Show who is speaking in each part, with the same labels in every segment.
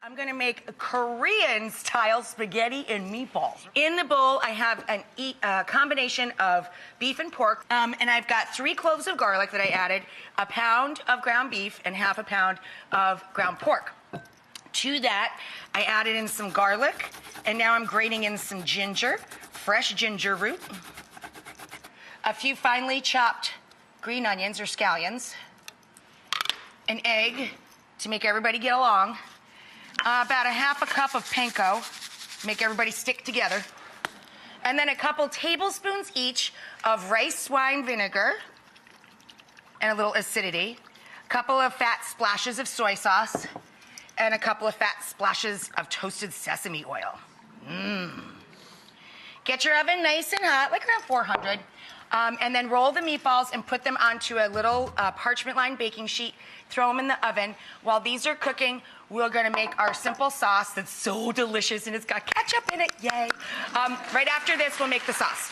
Speaker 1: I'm gonna make Korean-style spaghetti and meatballs. In the bowl, I have a combination of beef and pork, and I've got 3 cloves of garlic that I added, a pound of ground beef, and half a pound of ground pork. To that, I added in some garlic, and now I'm grating in some ginger, fresh ginger root, a few finely chopped green onions or scallions, an egg to make everybody get along, about a half a cup of panko, make everybody stick together, and then a couple tablespoons each of rice wine vinegar and a little acidity, a couple of fat splashes of soy sauce, and a couple of fat splashes of toasted sesame oil. Get your oven nice and hot, like around 400. And then roll the meatballs and put them onto a little parchment-lined baking sheet. Throw them in the oven. While these are cooking, we're gonna make our simple sauce that's so delicious, and it's got ketchup in it, yay. Right after this, we'll make the sauce.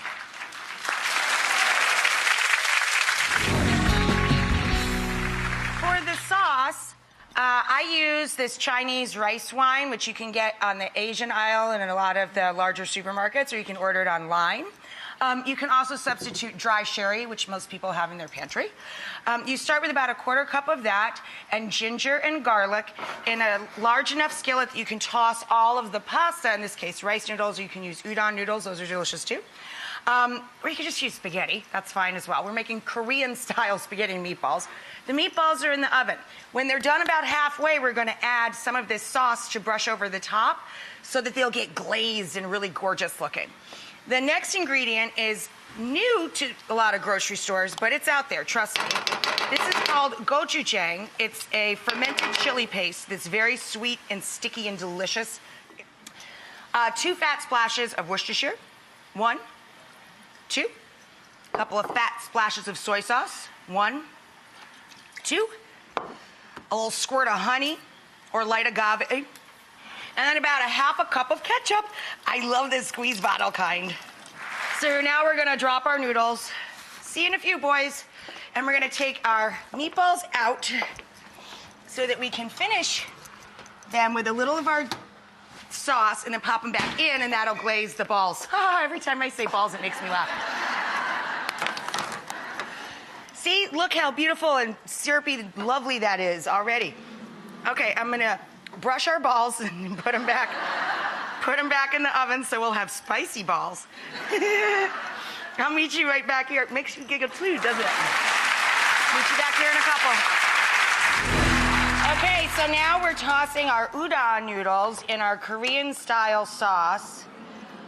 Speaker 1: For the sauce, I use this Chinese rice wine, which you can get on the Asian aisle and in a lot of the larger supermarkets, or you can order it online. You can also substitute dry sherry, which most people have in their pantry. You start with about a 1/4 cup of that and ginger and garlic in a large enough skillet that you can toss all of the pasta, in this case rice noodles, or you can use udon noodles, those are delicious too. Or you can just use spaghetti, that's fine as well. We're making Korean-style spaghetti and meatballs. The meatballs are in the oven. When they're done about halfway, we're gonna add some of this sauce to brush over the top so that they'll get glazed and really gorgeous looking. The next ingredient is new to a lot of grocery stores, but it's out there, trust me. This is called Gochujang. It's a fermented chili paste that's very sweet and sticky and delicious. 2 fat splashes of Worcestershire, 1, 2. A couple of fat splashes of soy sauce, 1, 2. A little squirt of honey or light agave. And then about a half a cup of ketchup. I love this squeeze bottle kind. So now we're gonna drop our noodles. See you in a few, boys. And we're gonna take our meatballs out so that we can finish them with a little of our sauce and then pop them back in, and that'll glaze the balls. Every time I say balls, it makes me laugh. See, look how beautiful and syrupy, lovely that is already. Okay, I'm gonna brush our balls and put them back in the oven so we'll have spicy balls. I'll meet you right back here. It makes you giggle too, doesn't it? Meet you back here in a couple. Okay, so now we're tossing our udon noodles in our Korean-style sauce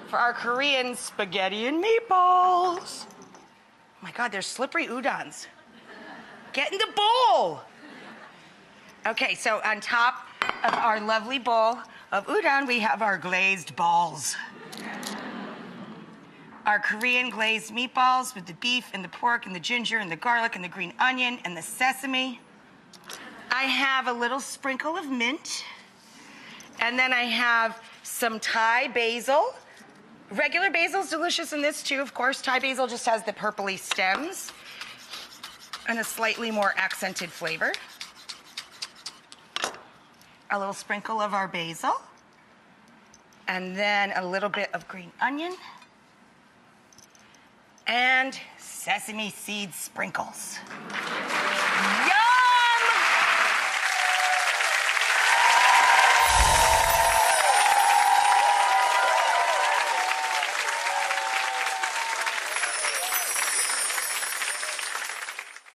Speaker 1: for our Korean spaghetti and meatballs. Oh my God, they're slippery udons. Get in the bowl. Okay, so on top of our lovely bowl of udon, we have our glazed balls. Our Korean glazed meatballs with the beef and the pork and the ginger and the garlic and the green onion and the sesame. I have a little sprinkle of mint. And then I have some Thai basil. Regular basil is delicious in this too, of course. Thai basil just has the purpley stems and a slightly more accented flavor. A little sprinkle of our basil, and then a little bit of green onion, and sesame seed sprinkles.